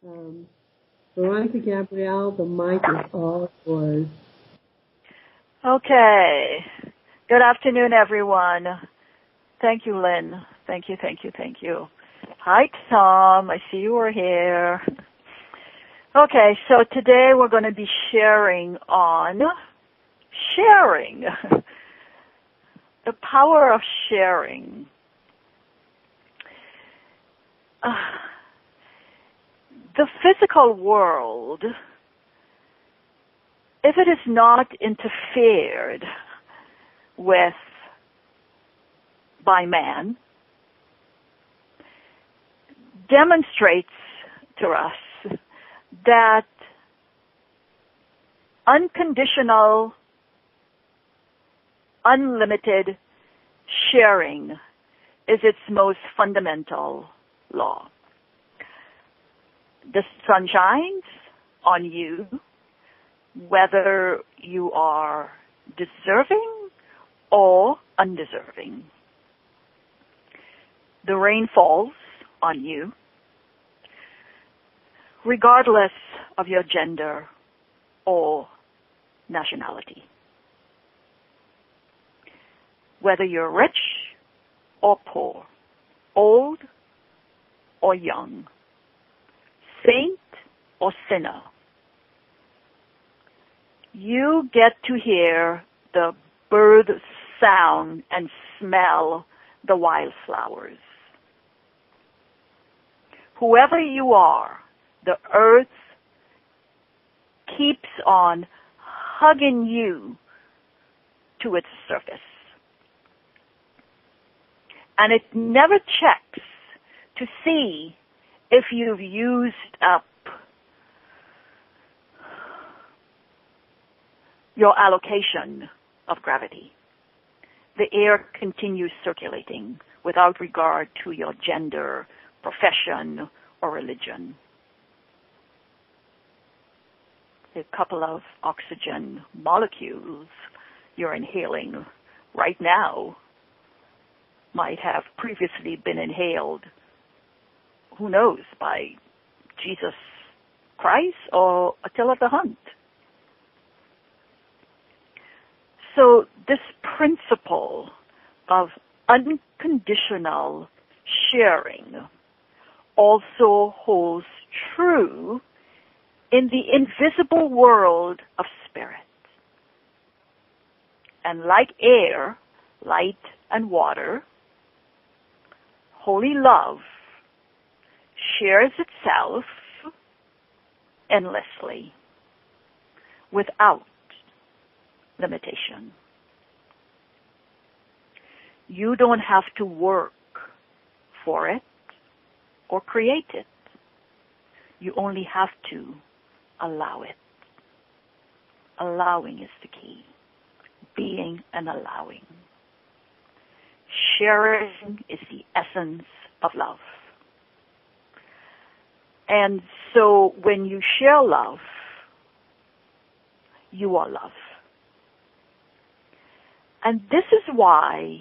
Um, Veronica, Gabrielle, the mic is all yours. Okay. Good afternoon, everyone. Thank you, Lynn. Thank you, thank you, thank you. Hi, Tom. I see you are here. Okay, so today we're going to be sharing the power of sharing. The physical world, if it is not interfered with by man, demonstrates to us that unconditional, unlimited sharing is its most fundamental law. The sun shines on you whether you are deserving or undeserving. The rain falls on you regardless of your gender or nationality. Whether you're rich or poor, old or young, saint or sinner, you get to hear the bird sound and smell the wildflowers. Whoever you are, the earth keeps on hugging you to its surface. And it never checks to see if you've used up your allocation of gravity. The air continues circulating without regard to your gender, profession, or religion. A couple of oxygen molecules you're inhaling right now might have previously been inhaled, who knows, by Jesus Christ or Attila the Hun. So this principle of unconditional sharing also holds true in the invisible world of spirit. And like air, light, and water, holy love shares itself endlessly without limitation. You don't have to work for it or create it. You only have to allow it. Allowing is the key. Being and allowing. Sharing is the essence of love. And so when you share love, you are love. And this is why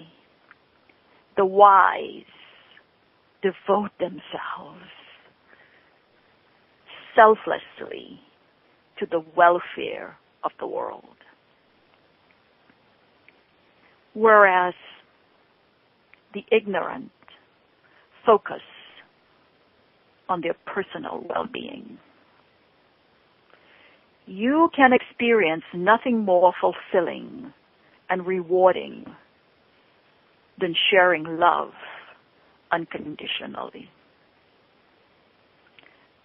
the wise devote themselves selflessly to the welfare of the world. Whereas the ignorant focus on their personal well-being. You can experience nothing more fulfilling and rewarding than sharing love unconditionally.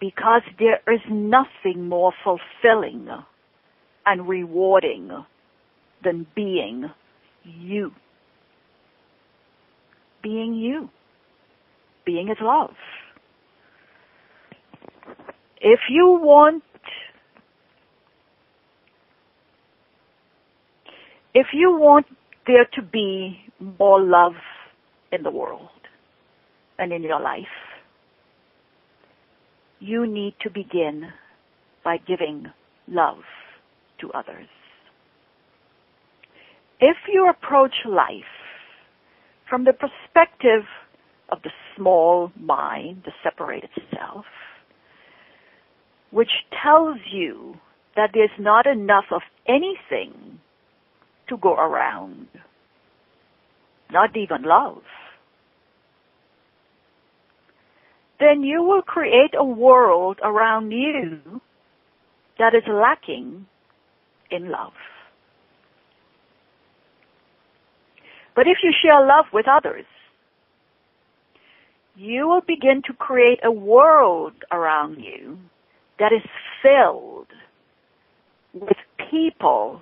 Because there is nothing more fulfilling and rewarding than being you. Being you. Being is love. If you want there to be more love in the world and in your life, you need to begin by giving love to others. If you approach life from the perspective of the small mind, the separated self, which tells you that there's not enough of anything to go around, not even love, then you will create a world around you that is lacking in love. But if you share love with others, you will begin to create a world around you that is filled with people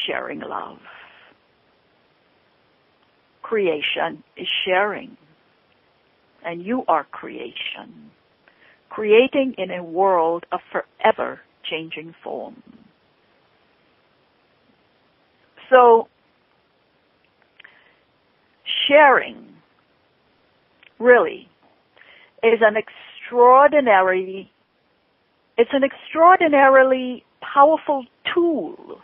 sharing love. Creation is sharing, and you are creation, creating in a world of forever changing form. So, sharing really is an extraordinarily powerful tool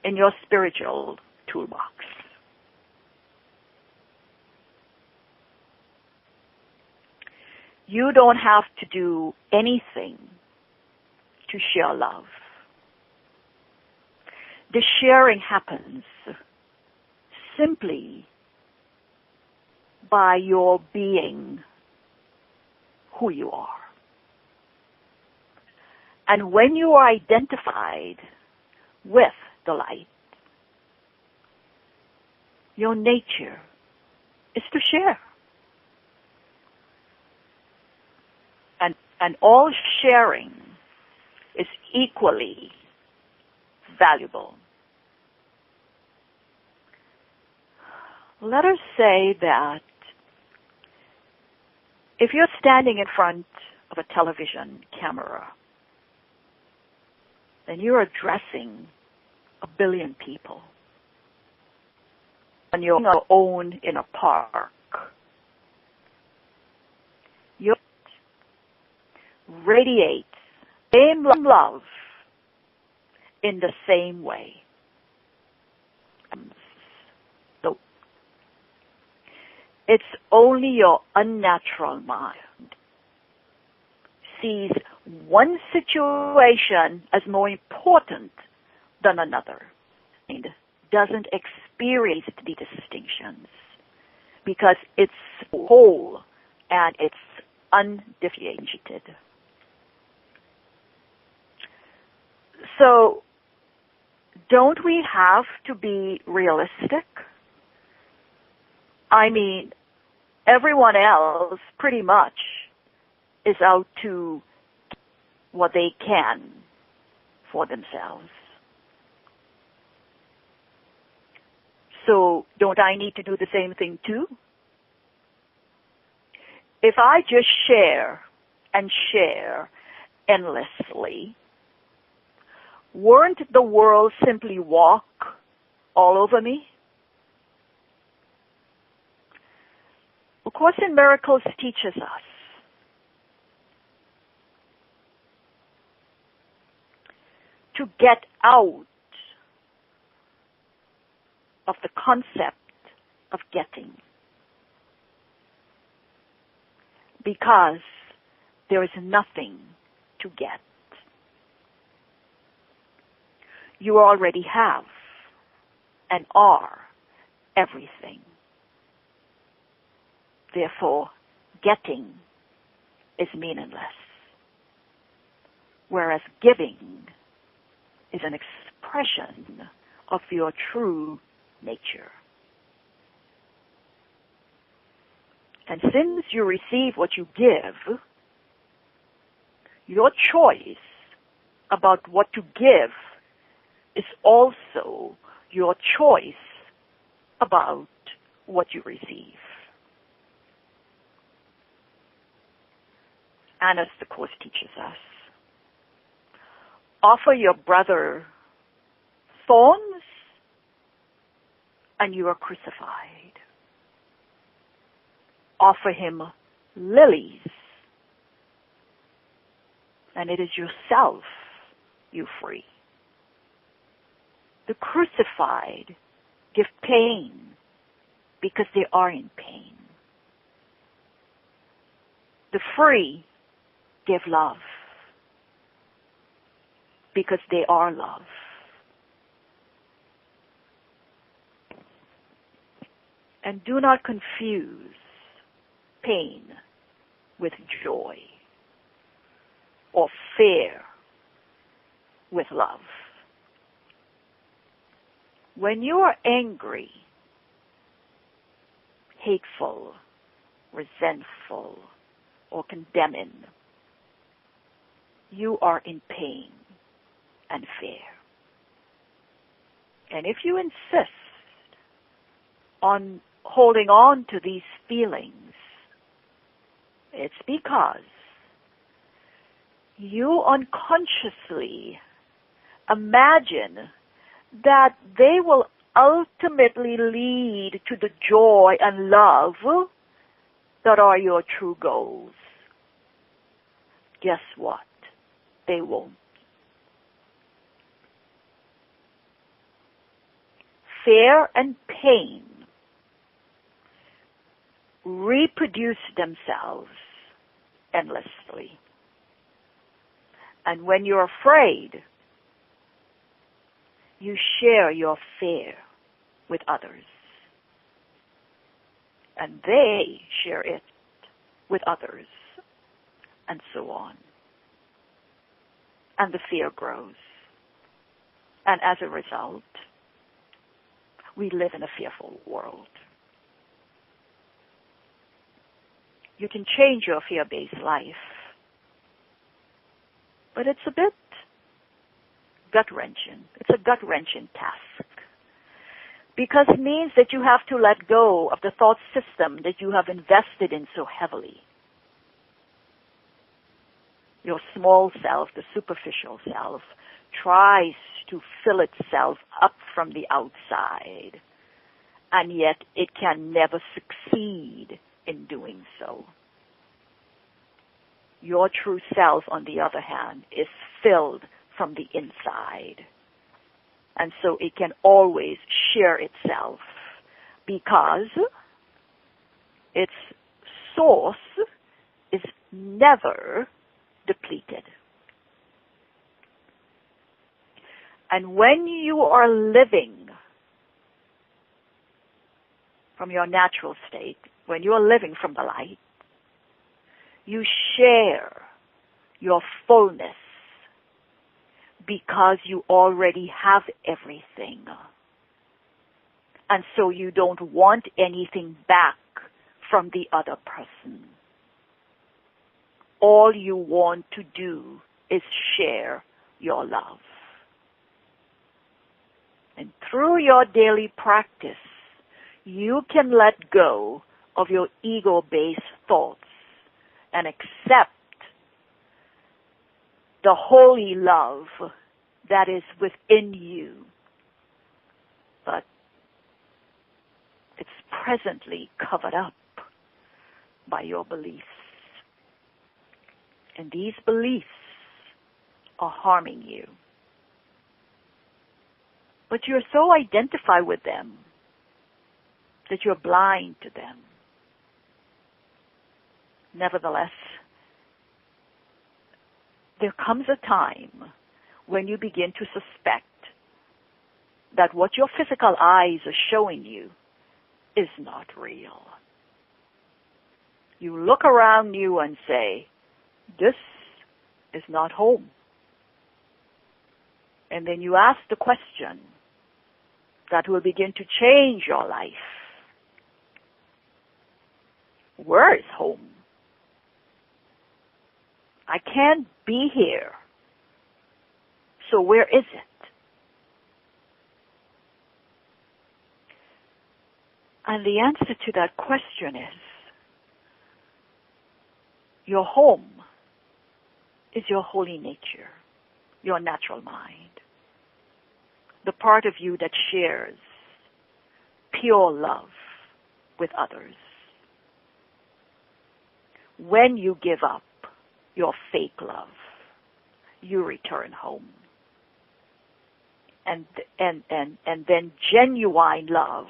in your spiritual toolbox. You don't have to do anything to share love. The sharing happens simply by your being who you are. And when you are identified with the light, your nature is to share. And all sharing is equally valuable. Let us say that if you're standing in front of a television camera and you're addressing 1 billion people on your own in a park, you radiate same love in the same way. So it's only your unnatural mind sees one situation as more important than another and doesn't experience the distinctions because it's whole and it's undifferentiated. So, don't we have to be realistic? I mean, everyone else pretty much is out to get what they can for themselves. So, don't I need to do the same thing too? If I just share and share endlessly, won't the world simply walk all over me? A Course in Miracles teaches us to get out of the concept of getting, because there is nothing to get. You already have and are everything. Therefore, getting is meaningless, whereas giving is an expression of your true nature. And since you receive what you give, your choice about what to give is also your choice about what you receive. And as the Course teaches us, offer your brother thorns and you are crucified. Offer him lilies and it is yourself you free. The crucified give pain because they are in pain. The free give love, because they are love. And do not confuse pain with joy or fear with love. When you are angry, hateful, resentful, or condemning, you are in pain and fear. And if you insist on holding on to these feelings, it's because you unconsciously imagine that they will ultimately lead to the joy and love that are your true goals. Guess what? They won't. Fear and pain reproduce themselves endlessly. And when you're afraid, you share your fear with others. And they share it with others. And so on. And the fear grows. And as a result, we live in a fearful world. You can change your fear-based life, but it's a bit gut-wrenching. It's a gut-wrenching task, because it means that you have to let go of the thought system that you have invested in so heavily. Your small self, the superficial self, tries to fill itself up from the outside, and yet it can never succeed in doing so. Your true self, on the other hand, is filled from the inside. And so it can always share itself because its source is never depleted. And when you are living from your natural state, when you are living from the light, you share your fullness because you already have everything. And so you don't want anything back from the other person. All you want to do is share your love. And through your daily practice, you can let go of your ego-based thoughts and accept the holy love that is within you. But it's presently covered up by your beliefs. And these beliefs are harming you. But you're so identified with them that you're blind to them. Nevertheless, there comes a time when you begin to suspect that what your physical eyes are showing you is not real. You look around you and say, this is not home. And then you ask the question that will begin to change your life. Where is home? I can't be here. So where is it? And the answer to that question is, your home is your holy nature, your natural mind, the part of you that shares pure love with others. When you give up your fake love, you return home. And then genuine love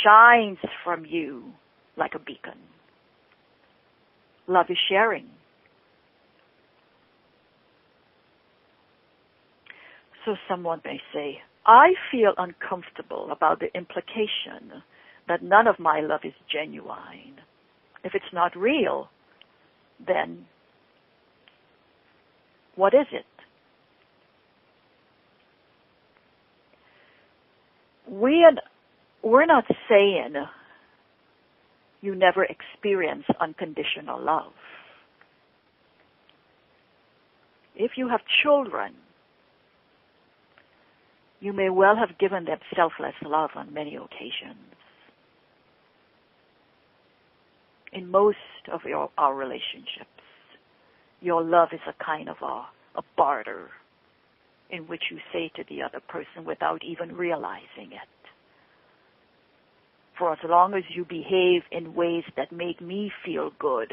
shines from you like a beacon. Love is sharing. So someone may say, I feel uncomfortable about the implication that none of my love is genuine. If it's not real, then what is it? We're not saying you never experience unconditional love. If you have children, you may well have given them selfless love on many occasions. In most of our relationships, your love is a kind of a barter in which you say to the other person without even realizing it, for as long as you behave in ways that make me feel good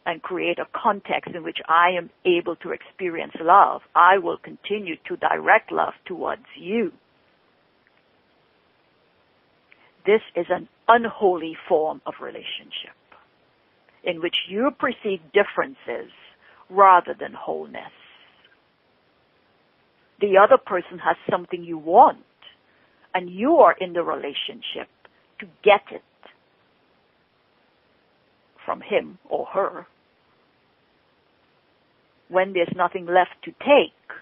and create a context in which I am able to experience love, I will continue to direct love towards you. This is an unholy form of relationship in which you perceive differences rather than wholeness. The other person has something you want, and you are in the relationship to get it from him or her. When there's nothing left to take,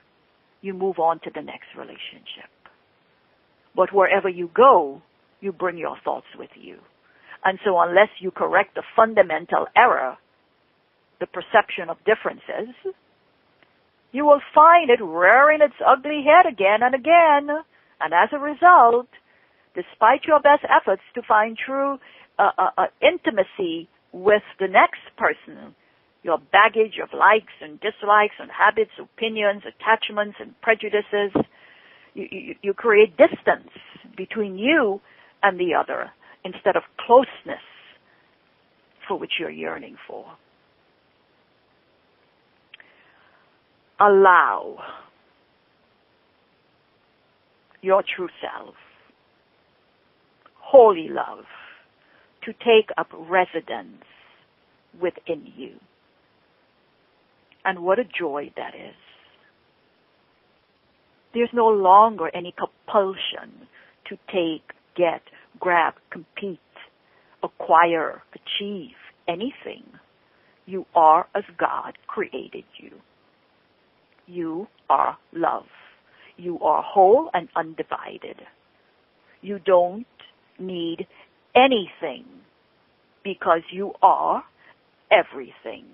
you move on to the next relationship. But wherever you go, you bring your thoughts with you. And so unless you correct the fundamental error, the perception of differences, you will find it rearing its ugly head again and again. And as a result, despite your best efforts to find true intimacy with the next person, your baggage of likes and dislikes and habits, opinions, attachments, and prejudices, you create distance between you and the other instead of closeness for which you're yearning for. Allow your true self, holy love, to take up residence within you. And what a joy that is. There's no longer any compulsion to take, get, grab, compete, acquire, achieve anything. You are as God created you. You are love. You are whole and undivided. You don't need anything because you are everything.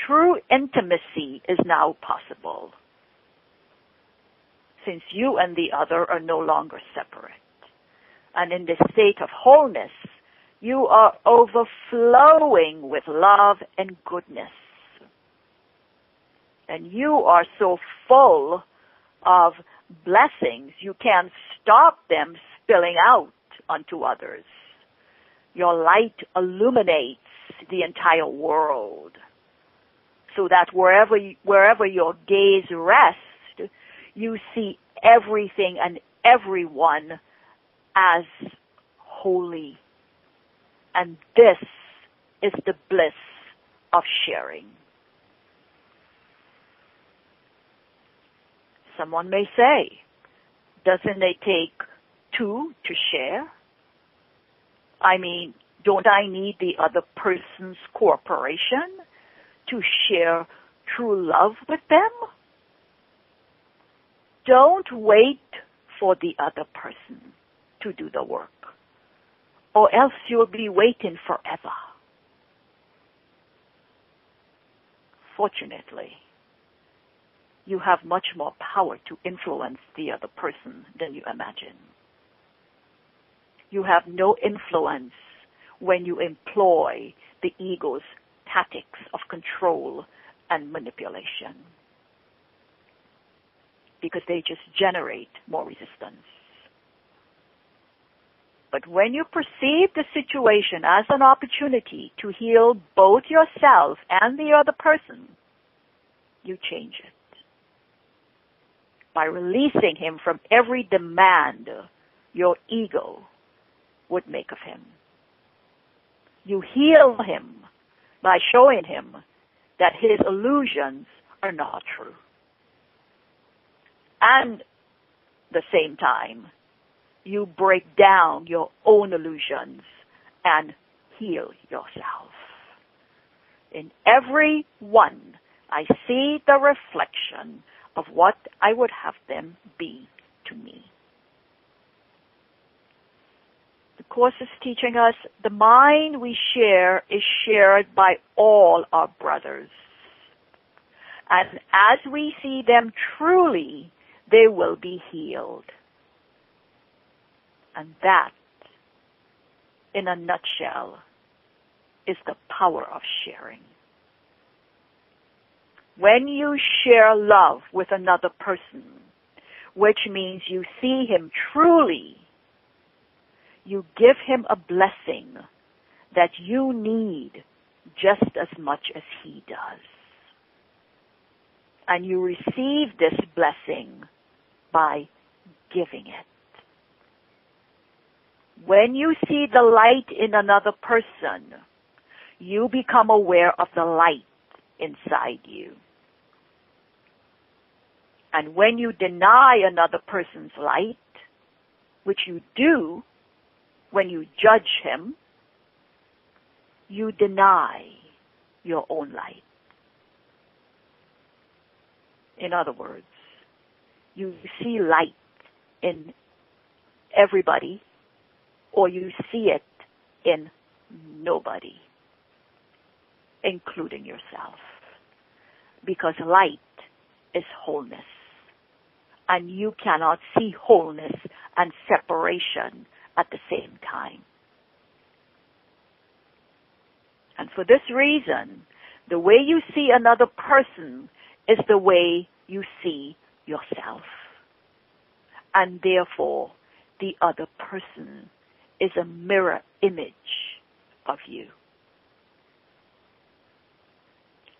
True intimacy is now possible since you and the other are no longer separate. And in this state of wholeness, you are overflowing with love and goodness. And you are so full of blessings, you can't stop them spilling out onto others. Your light illuminates the entire world, so that wherever your gaze rests, you see everything and everyone as holy. And this is the bliss of sharing. Someone may say, doesn't it take two to share? I mean, don't I need the other person's cooperation to share true love with them? Don't wait for the other person to do the work, or else you'll be waiting forever. Fortunately, you have much more power to influence the other person than you imagine. You have no influence when you employ the ego's tactics of control and manipulation, because they just generate more resistance. But when you perceive the situation as an opportunity to heal both yourself and the other person, you change it by releasing him from every demand your ego would make of him. You heal him by showing him that his illusions are not true. And the same time, you break down your own illusions and heal yourself. In every one, I see the reflection of what I would have them be to me. The Course is teaching us the mind we share is shared by all our brothers. And as we see them truly, they will be healed. And that, in a nutshell, is the power of sharing. When you share love with another person, which means you see him truly, you give him a blessing that you need just as much as he does. And you receive this blessing by giving it. When you see the light in another person, you become aware of the light inside you. And when you deny another person's light, which you do when you judge him, you deny your own light. In other words, you see light in everybody, or you see it in nobody, including yourself. Because light is wholeness. And you cannot see wholeness and separation at the same time. And for this reason, the way you see another person is the way you see yourself. And therefore, the other person is a mirror image of you.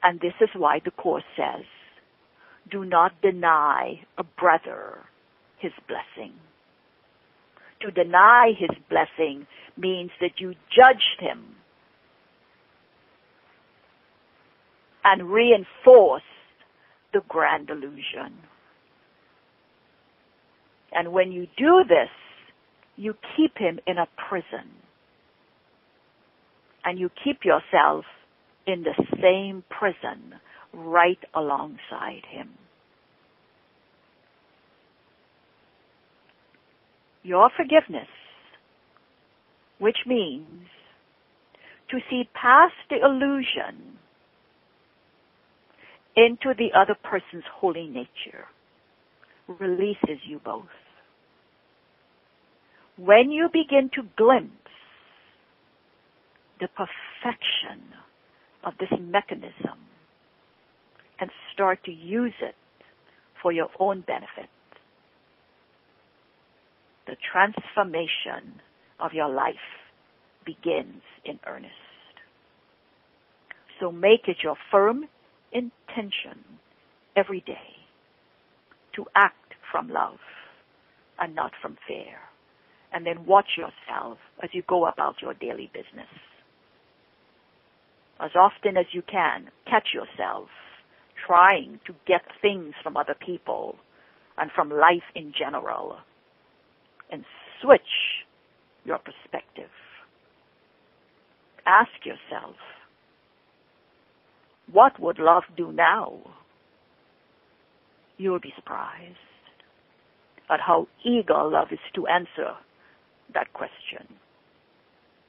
And this is why the Course says, do not deny a brother his blessing. To deny his blessing means that you judged him and reinforced the grand illusion. And when you do this, you keep him in a prison. And you keep yourself in the same prison right alongside him. Your forgiveness, which means to see past the illusion into the other person's holy nature, releases you both. When you begin to glimpse the perfection of this mechanism and start to use it for your own benefit, the transformation of your life begins in earnest. So make it your firm intention every day to act from love and not from fear. And then watch yourself as you go about your daily business. As often as you can, catch yourself trying to get things from other people and from life in general, and switch your perspective. Ask yourself, what would love do now? You will be surprised at how eager love is to answer that question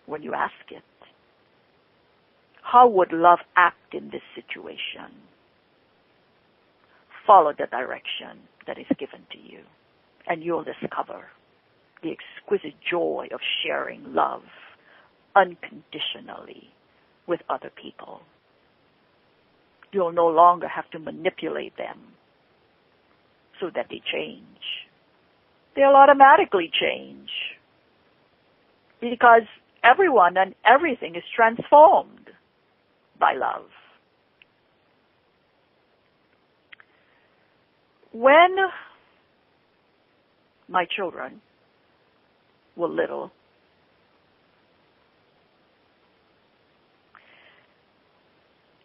when you ask it. How would love act in this situation? Follow the direction that is given to you, and you'll discover the exquisite joy of sharing love unconditionally with other people. You'll no longer have to manipulate them so that they change. They'll automatically change because everyone and everything is transformed by love. When my children were little,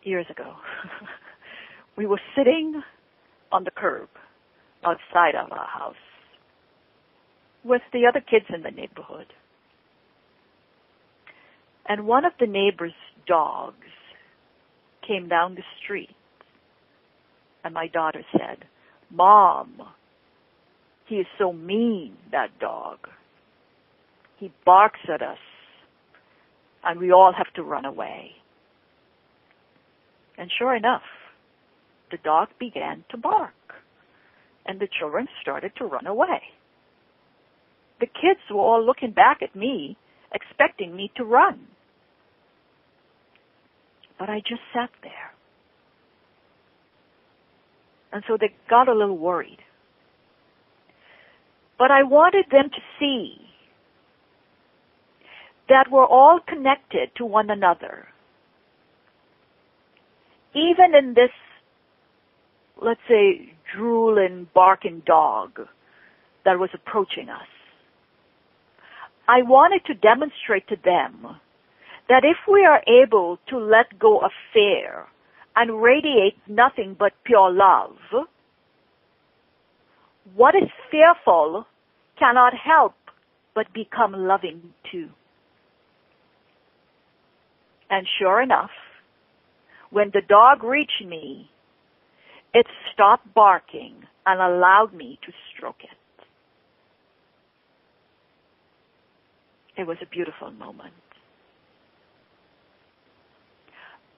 years ago. We were sitting on the curb outside of our house with the other kids in the neighborhood. And one of the neighbor's dogs came down the street. And my daughter said, "Mom, he is so mean, that dog. He barks at us, and we all have to run away." And sure enough, the dog began to bark, and the children started to run away. The kids were all looking back at me, expecting me to run. But I just sat there. And so they got a little worried. But I wanted them to see that we're all connected to one another. Even in this, let's say, drooling, barking dog that was approaching us, I wanted to demonstrate to them that if we are able to let go of fear and radiate nothing but pure love, what is fearful cannot help but become loving too. And sure enough, when the dog reached me, it stopped barking and allowed me to stroke it. It was a beautiful moment.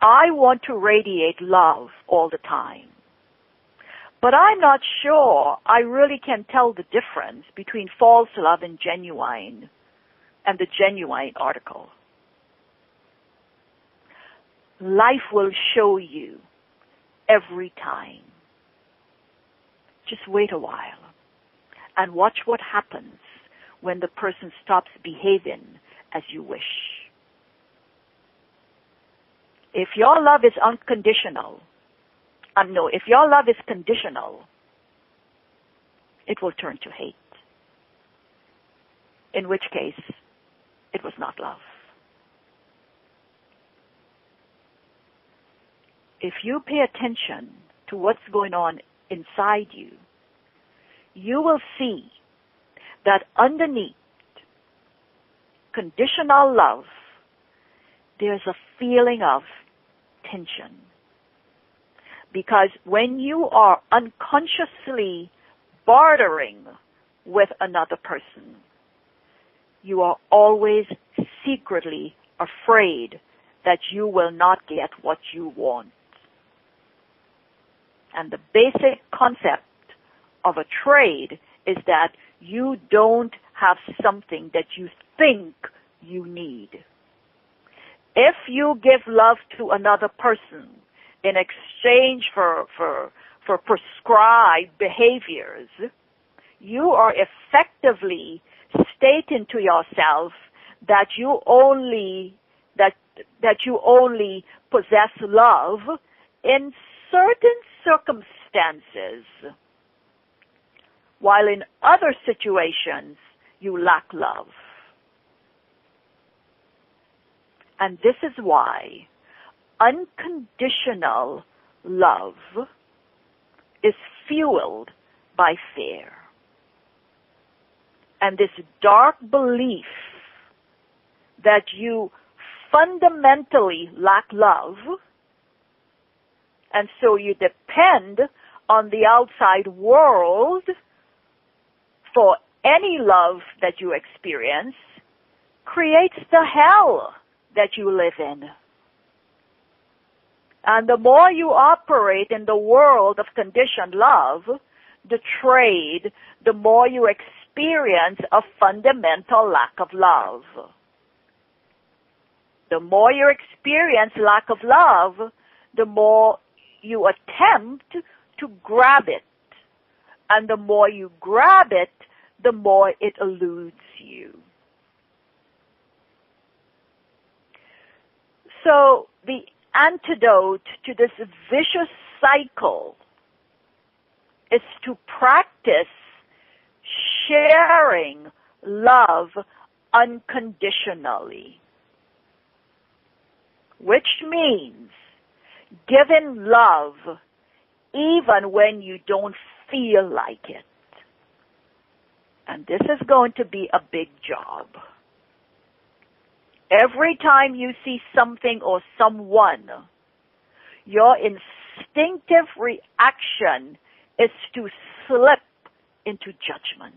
I want to radiate love all the time. But I'm not sure I really can tell the difference between false love and the genuine article. Life will show you every time. Just wait a while and watch what happens when the person stops behaving as you wish. If your love is unconditional, if your love is conditional, it will turn to hate. In which case, it was not love. If you pay attention to what's going on inside you, you will see that underneath conditional love, there's a feeling of tension. Because when you are unconsciously bartering with another person, you are always secretly afraid that you will not get what you want. And the basic concept of a trade is that you don't have something that you think you need. If you give love to another person in exchange for prescribed behaviors, you are effectively stating to yourself that you only possess love in certain circumstances, while in other situations you lack love. And this is why unconditional love is fueled by fear. And this dark belief that you fundamentally lack love, and so you depend on the outside world for any love that you experience, creates the hell that you live in. And the more you operate in the world of conditioned love, the trade, the more you experience a fundamental lack of love. The more you experience lack of love, the more you attempt to grab it. And the more you grab it, the more it eludes you. So the antidote to this vicious cycle is to practice sharing love unconditionally, which means giving love even when you don't feel like it. And this is going to be a big job. Every time you see something or someone, your instinctive reaction is to slip into judgment.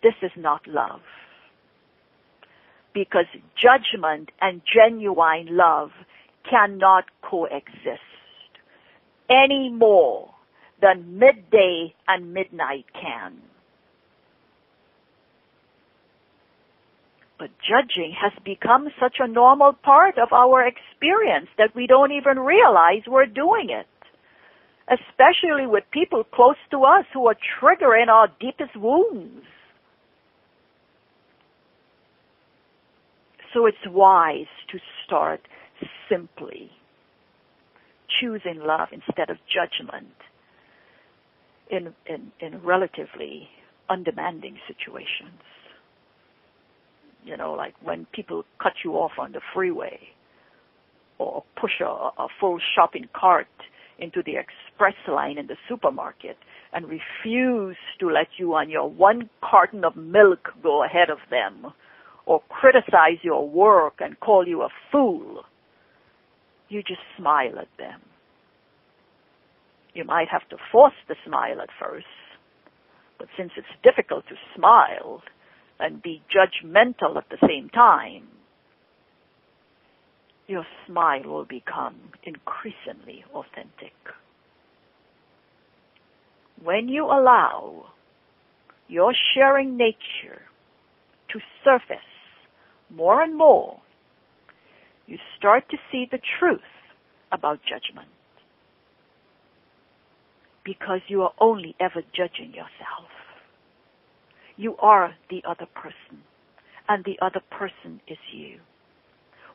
This is not love. Because judgment and genuine love cannot coexist any more than midday and midnight can. But judging has become such a normal part of our experience that we don't even realize we're doing it, especially with people close to us who are triggering our deepest wounds. So it's wise to start simply choosing love instead of judgment in relatively undemanding situations. You know, like when people cut you off on the freeway or push a full shopping cart into the express line in the supermarket and refuse to let you on your one carton of milk go ahead of them, or criticize your work and call you a fool, you just smile at them. You might have to force the smile at first, but since it's difficult to smile and be judgmental at the same time, your smile will become increasingly authentic. When you allow your sharing nature to surface more and more, you start to see the truth about judgment. Because you are only ever judging yourself. You are the other person, and the other person is you.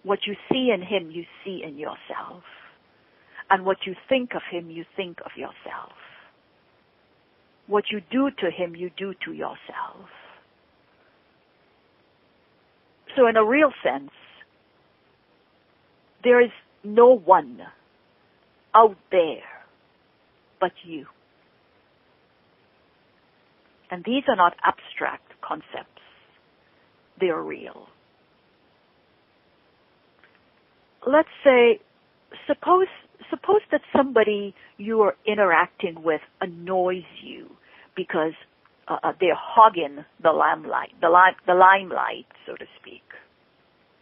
What you see in him, you see in yourself. And what you think of him, you think of yourself. What you do to him, you do to yourself. So in a real sense, there is no one out there but you. And these are not abstract concepts. They are real. Let's say, suppose that somebody you are interacting with annoys you because they're hogging the limelight, so to speak.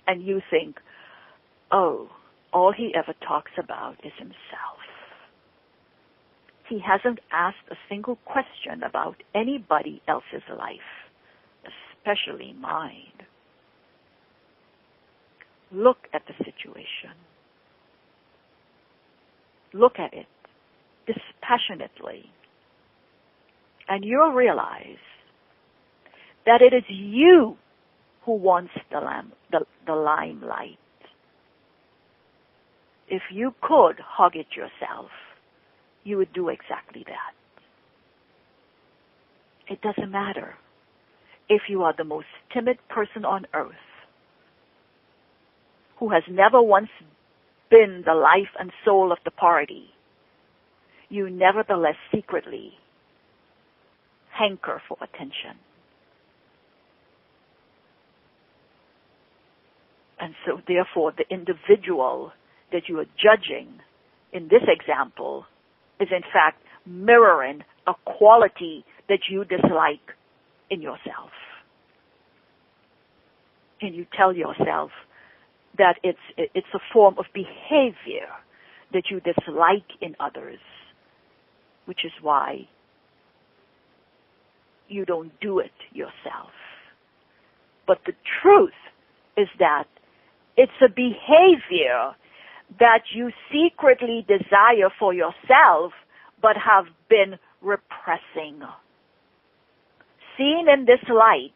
And you think, oh, all he ever talks about is himself. He hasn't asked a single question about anybody else's life, especially mine. Look at the situation. Look at it dispassionately. And you'll realize that it is you who wants the limelight. If you could hog it yourself, you would do exactly that. It doesn't matter if you are the most timid person on earth who has never once been the life and soul of the party. You nevertheless secretly hanker for attention. And so therefore the individual that you are judging in this example is in fact mirroring a quality that you dislike in yourself. And you tell yourself that it's a form of behavior that you dislike in others, which is why you don't do it yourself. But the truth is that it's a behavior that you secretly desire for yourself but have been repressing. Seen in this light,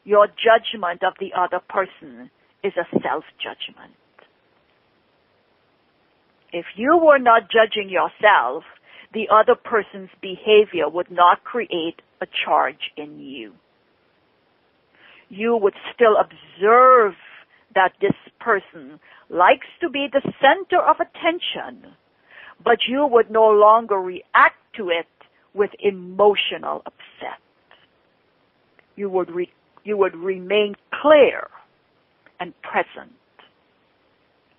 your judgment of the other person is a self-judgment. If you were not judging yourself, the other person's behavior would not create a charge in you. You would still observe that this person likes to be the center of attention, but you would no longer react to it with emotional upset. You would remain clear and present,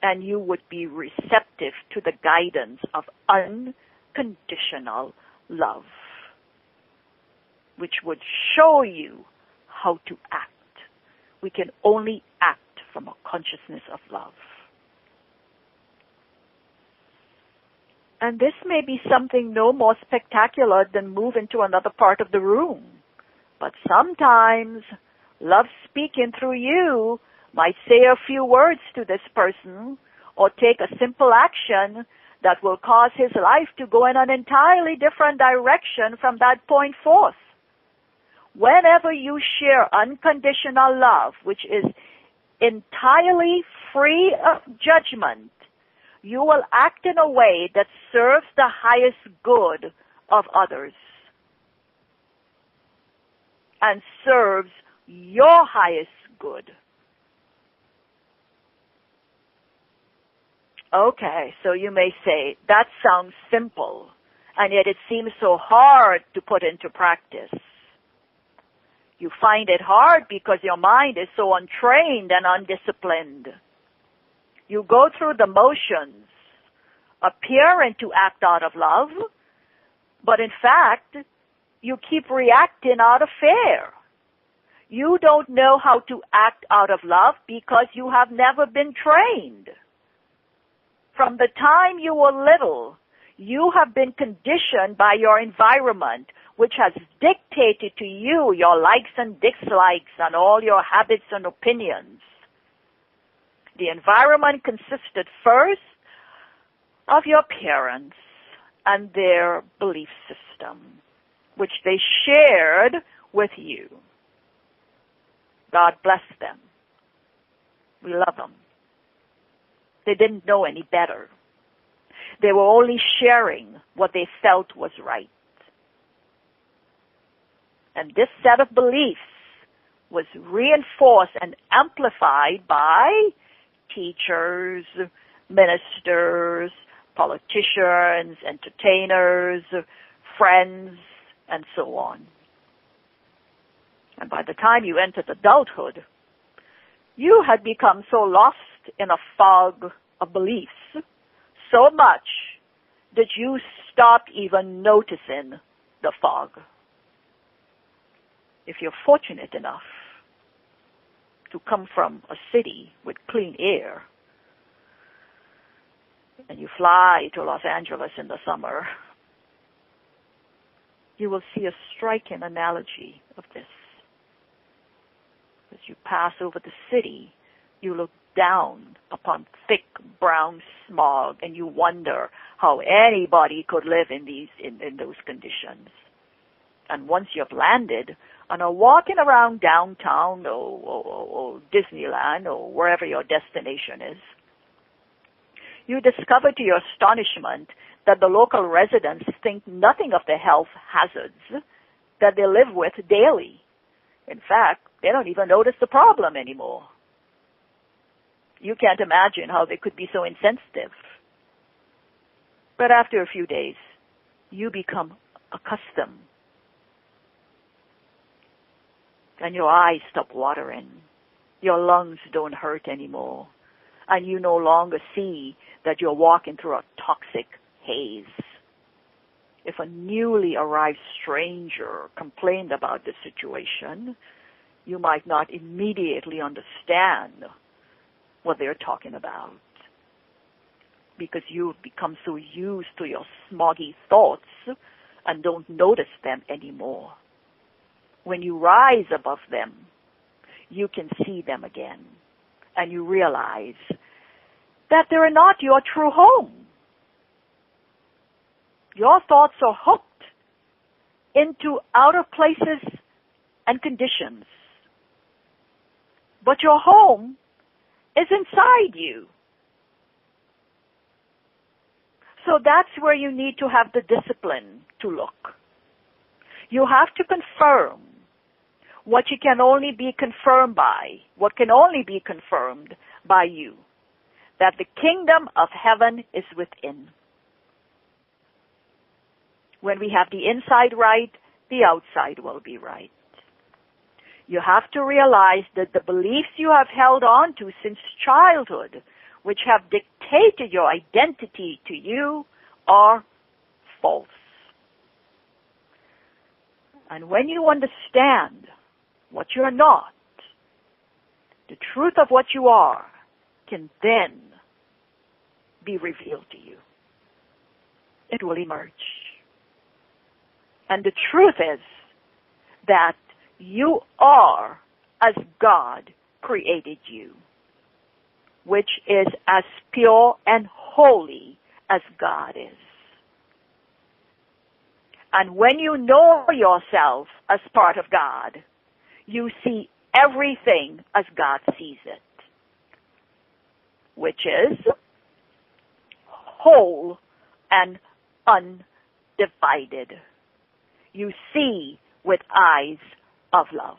and you would be receptive to the guidance of unconditional love, which would show you how to act. We can only act from a consciousness of love. And this may be something no more spectacular than move into another part of the room. But sometimes love speaking through you might say a few words to this person or take a simple action that will cause his life to go in an entirely different direction from that point forth. Whenever you share unconditional love, which is entirely free of judgment, you will act in a way that serves the highest good of others and serves your highest good. Okay, so you may say, that sounds simple, and yet it seems so hard to put into practice. You find it hard because your mind is so untrained and undisciplined. You go through the motions, appearing to act out of love, but in fact, you keep reacting out of fear. You don't know how to act out of love because you have never been trained. From the time you were little, you have been conditioned by your environment, which has dictated to you your likes and dislikes and all your habits and opinions. The environment consisted first of your parents and their belief system, which they shared with you. God bless them. We love them. They didn't know any better. They were only sharing what they felt was right. And this set of beliefs was reinforced and amplified by teachers, ministers, politicians, entertainers, friends, and so on. And by the time you entered adulthood, you had become so lost in a fog of beliefs, so much that you stopped even noticing the fog. If you're fortunate enough to come from a city with clean air, and you fly to Los Angeles in the summer, you will see a striking analogy of this. As you pass over the city, you look down upon thick brown smog, and you wonder how anybody could live in those conditions. And once you've landed and are walking around downtown or Disneyland or wherever your destination is, you discover to your astonishment that the local residents think nothing of the health hazards that they live with daily. In fact, they don't even notice the problem anymore. You can't imagine how they could be so insensitive. But after a few days, you become accustomed. And your eyes stop watering. Your lungs don't hurt anymore. And you no longer see that you're walking through a toxic haze. If a newly arrived stranger complained about the situation, you might not immediately understand what they're talking about, because you've become so used to your smoggy thoughts and don't notice them anymore. When you rise above them, you can see them again, and you realize that they're not your true home. Your thoughts are hooked into outer places and conditions, but your home is inside you. So that's where you need to have the discipline to look. You have to confirm what can only be confirmed by you, that the kingdom of heaven is within. When we have the inside right, the outside will be right. You have to realize that the beliefs you have held on to since childhood, which have dictated your identity to you, are false. And when you understand what you're not, the truth of what you are can then be revealed to you. It will emerge. And the truth is that you are as God created you, which is as pure and holy as God is. And when you know yourself as part of God, you see everything as God sees it, which is whole and undivided. You see with eyes of love.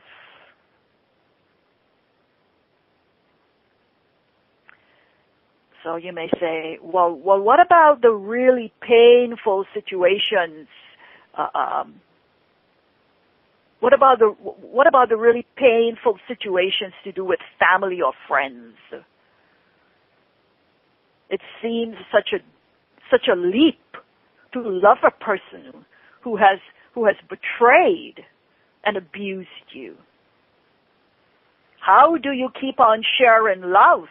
So you may say, well, what about the really painful situations? What about the really painful situations to do with family or friends? It seems such a leap to love a person who has betrayed and abused you. How do you keep on sharing love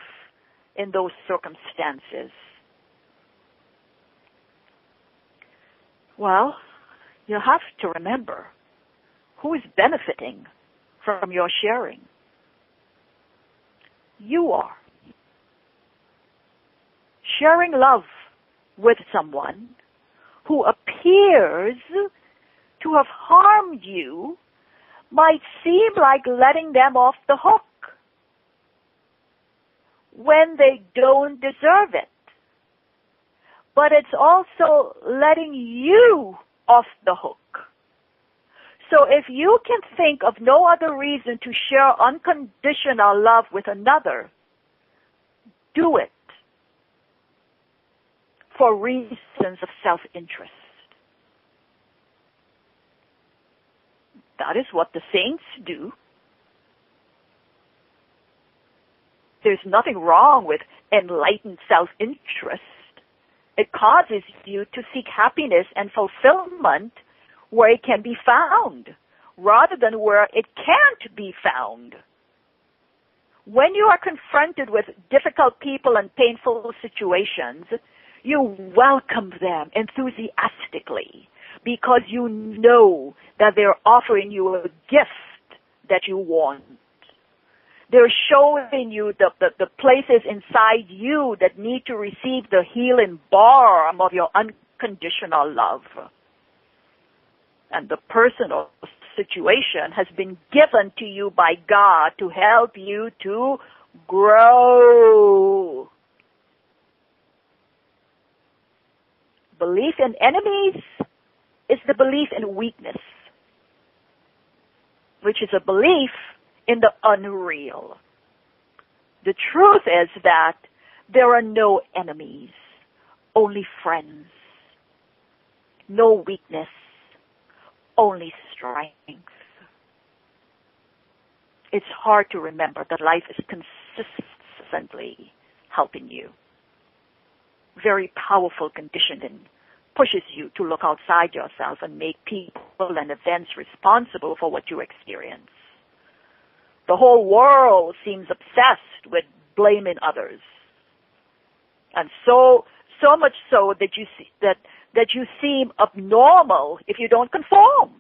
in those circumstances? Well, you have to remember who is benefiting from your sharing. You are. Sharing love with someone who appears to have harmed you might seem like letting them off the hook when they don't deserve it. But it's also letting you off the hook. So if you can think of no other reason to share unconditional love with another, do it for reasons of self-interest. That is what the saints do. There's nothing wrong with enlightened self-interest. It causes you to seek happiness and fulfillment where it can be found, rather than where it can't be found. When you are confronted with difficult people and painful situations, you welcome them enthusiastically because you know that they're offering you a gift that you want. They're showing you the places inside you that need to receive the healing balm of your unconditional love. And the person or situation has been given to you by God to help you to grow. Belief in enemies is the belief in weakness, which is a belief in the unreal. The truth is that there are no enemies, only friends. No weakness, only strength. It's hard to remember that life is consistently helping you. Very powerful conditioning pushes you to look outside yourself and make people and events responsible for what you experience. The whole world seems obsessed with blaming others. And so much so that you seem abnormal if you don't conform.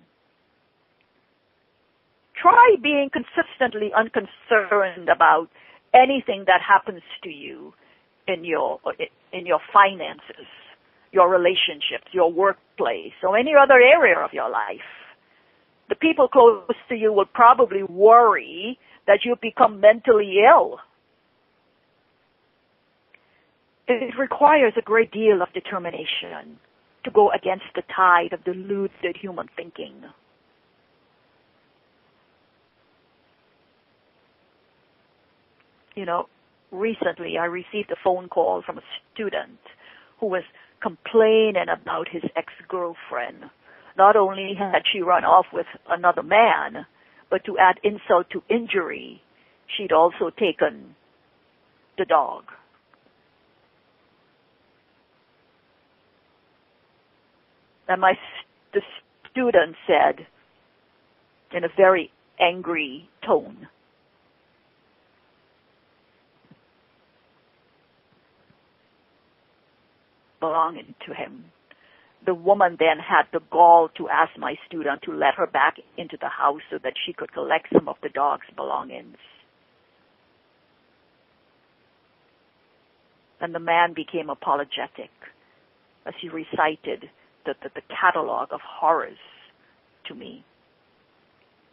Try being consistently unconcerned about anything that happens to you in your finances, your relationships, your workplace, or any other area of your life. The people close to you will probably worry that you become mentally ill. It requires a great deal of determination to go against the tide of deluded human thinking. recently I received a phone call from a student who was complaining about his ex-girlfriend. Not only had she run off with another man, but to add insult to injury, she'd also taken the dog. And the student said in a very angry tone, belonging to him. The woman then had the gall to ask my student to let her back into the house so that she could collect some of the dog's belongings. And the man became apologetic as he recited the catalog of horrors to me.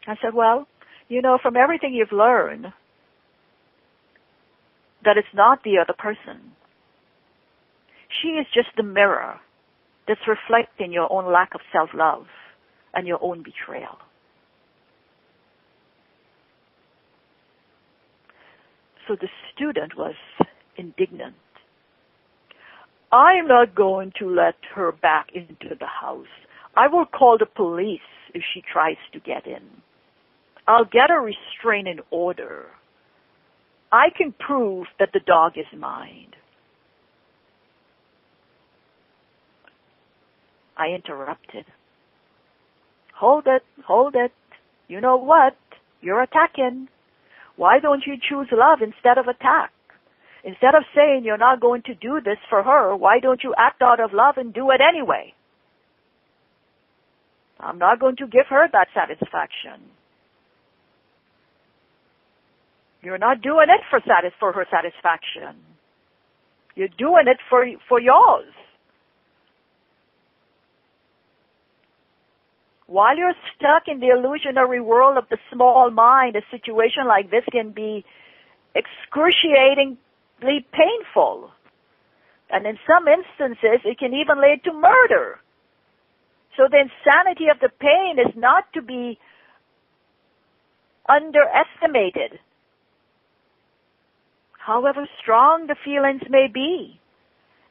I said, well, from everything you've learned, that it's not the other person. She is just the mirror that's reflecting your own lack of self-love and your own betrayal. So the student was indignant. I'm not going to let her back into the house. I will call the police if she tries to get in. I'll get a restraining order. I can prove that the dog is mine. I interrupted. Hold it. You know what? You're attacking. Why don't you choose love instead of attack? Instead of saying you're not going to do this for her, why don't you act out of love and do it anyway? I'm not going to give her that satisfaction. You're not doing it for her satisfaction. You're doing it for yours. While you're stuck in the illusionary world of the small mind, a situation like this can be excruciatingly painful. And in some instances, it can even lead to murder. So the insanity of the pain is not to be underestimated. However strong the feelings may be,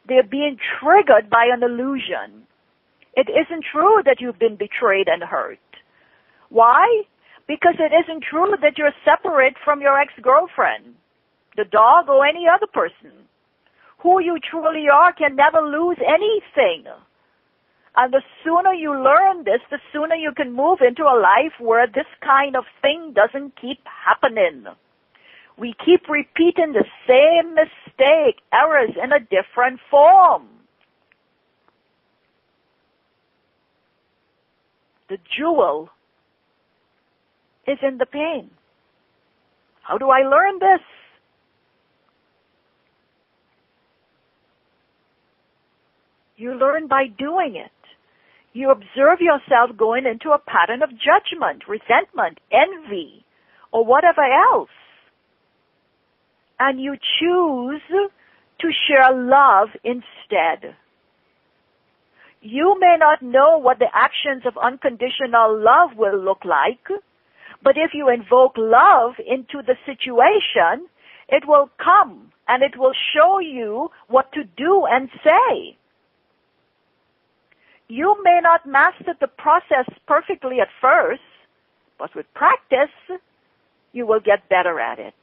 they're being triggered by an illusion. It isn't true that you've been betrayed and hurt. Why? Because it isn't true that you're separate from your ex-girlfriend, the dog, or any other person. Who you truly are can never lose anything. And the sooner you learn this, the sooner you can move into a life where this kind of thing doesn't keep happening. We keep repeating the same mistake, errors in a different form. The jewel is in the pain. How do I learn this? You learn by doing it. You observe yourself going into a pattern of judgment, resentment, envy, or whatever else. And you choose to share love instead. You may not know what the actions of unconditional love will look like, but if you invoke love into the situation, it will come and it will show you what to do and say. You may not master the process perfectly at first, but with practice, you will get better at it.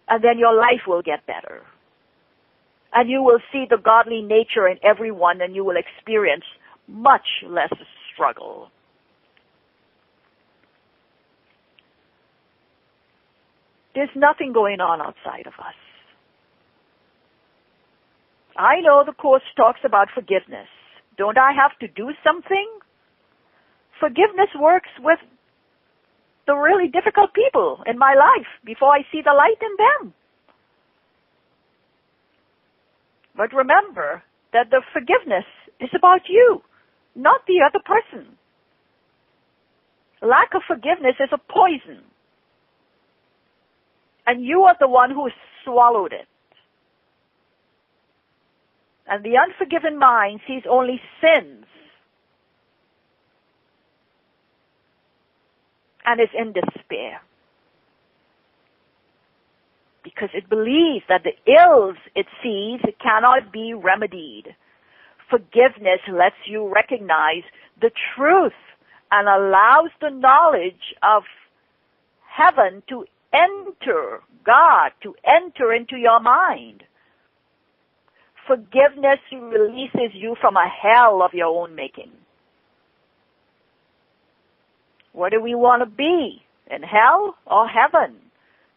And then your life will get better. And you will see the godly nature in everyone, and you will experience much less struggle. There's nothing going on outside of us. I know the Course talks about forgiveness. Don't I have to do something? Forgiveness works with the really difficult people in my life before I see the light in them. But remember that the forgiveness is about you, not the other person. Lack of forgiveness is a poison. And you are the one who swallowed it. And the unforgiven mind sees only sins and is in despair. because it believes that the ills it sees cannot be remedied. Forgiveness lets you recognize the truth and allows the knowledge of heaven to enter, God, to enter into your mind. Forgiveness releases you from a hell of your own making. What do we want to be? In hell or heaven?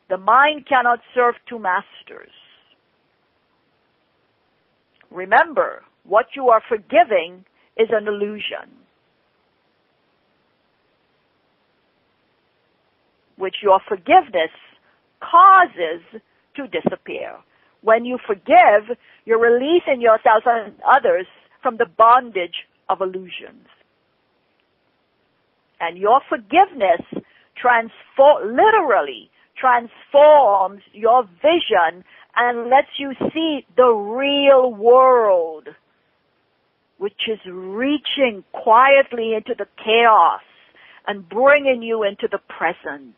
The mind cannot serve two masters. Remember, what you are forgiving is an illusion, which your forgiveness causes to disappear. When you forgive, you're releasing yourself and others from the bondage of illusions. And your forgiveness literally transforms your vision and lets you see the real world, which is reaching quietly into the chaos and bringing you into the present.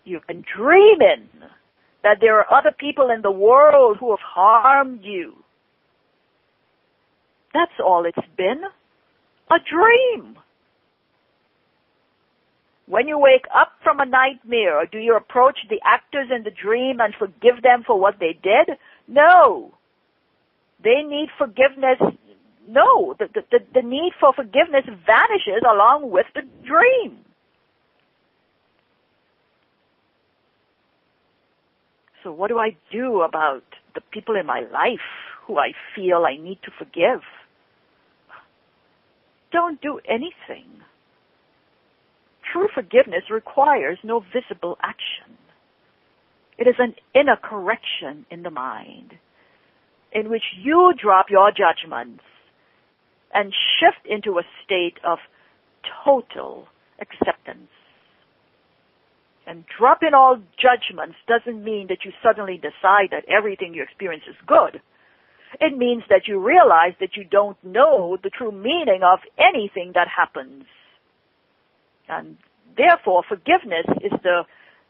You've been dreaming that there are other people in the world who have harmed you. That's all it's been, a dream. When you wake up from a nightmare, do you approach the actors in the dream and forgive them for what they did? No. They need forgiveness. No. The need for forgiveness vanishes along with the dream. So what do I do about the people in my life who I feel I need to forgive? Don't do anything. True forgiveness requires no visible action. It is an inner correction in the mind in which you drop your judgments and shift into a state of total acceptance. And dropping all judgments doesn't mean that you suddenly decide that everything you experience is good. It means that you realize that you don't know the true meaning of anything that happens. And therefore, forgiveness is the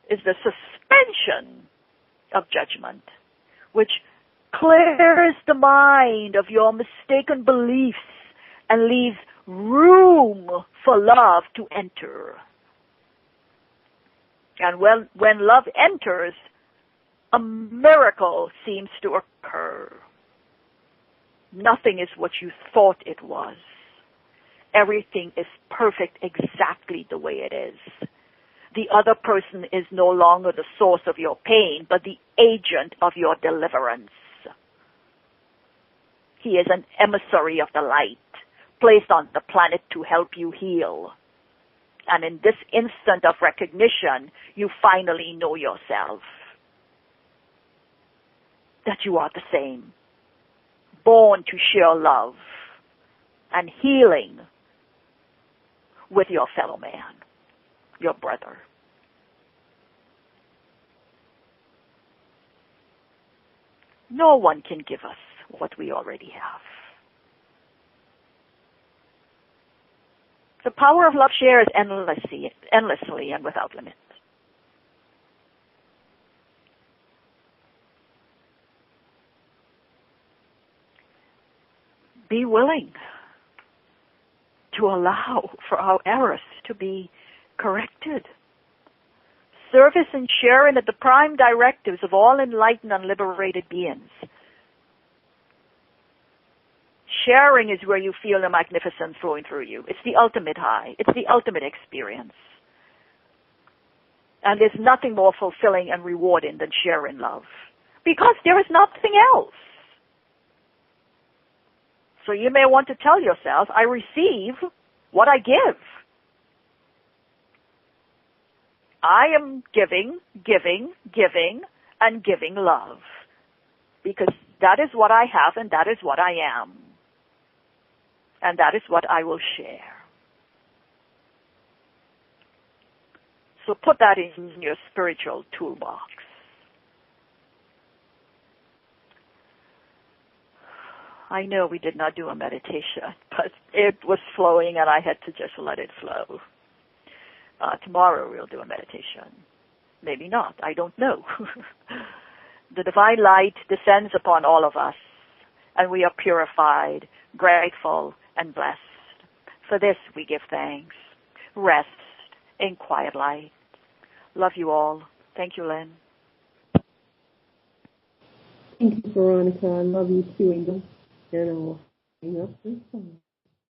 suspension of judgment, which clears the mind of your mistaken beliefs and leaves room for love to enter. And when love enters, a miracle seems to occur. Nothing is what you thought it was. Everything is perfect exactly the way it is. The other person is no longer the source of your pain, but the agent of your deliverance. He is an emissary of the light, placed on the planet to help you heal. And in this instant of recognition, you finally know yourself. That you are the same, born to share love and healing with your fellow man, your brother. No one can give us what we already have. The power of love shares endlessly and without limit. Be willing to allow for our errors to be corrected. Service and sharing are the prime directives of all enlightened and liberated beings. Sharing is where you feel the magnificence flowing through you. It's the ultimate high. It's the ultimate experience. And there's nothing more fulfilling and rewarding than sharing love. Because there is nothing else. So you may want to tell yourself, I receive what I give. I am giving, and giving love. Because that is what I have and that is what I am. And that is what I will share. So put that in your spiritual toolbox. I know we did not do a meditation, but it was flowing and I had to just let it flow. Tomorrow we'll do a meditation. Maybe not. I don't know. The divine light descends upon all of us, and we are purified, grateful, and blessed. For this we give thanks. Rest in quiet light. Love you all. Thank you, Lynn. Thank you, Veronica. I love you too, Angel. And I'll hang up this phone.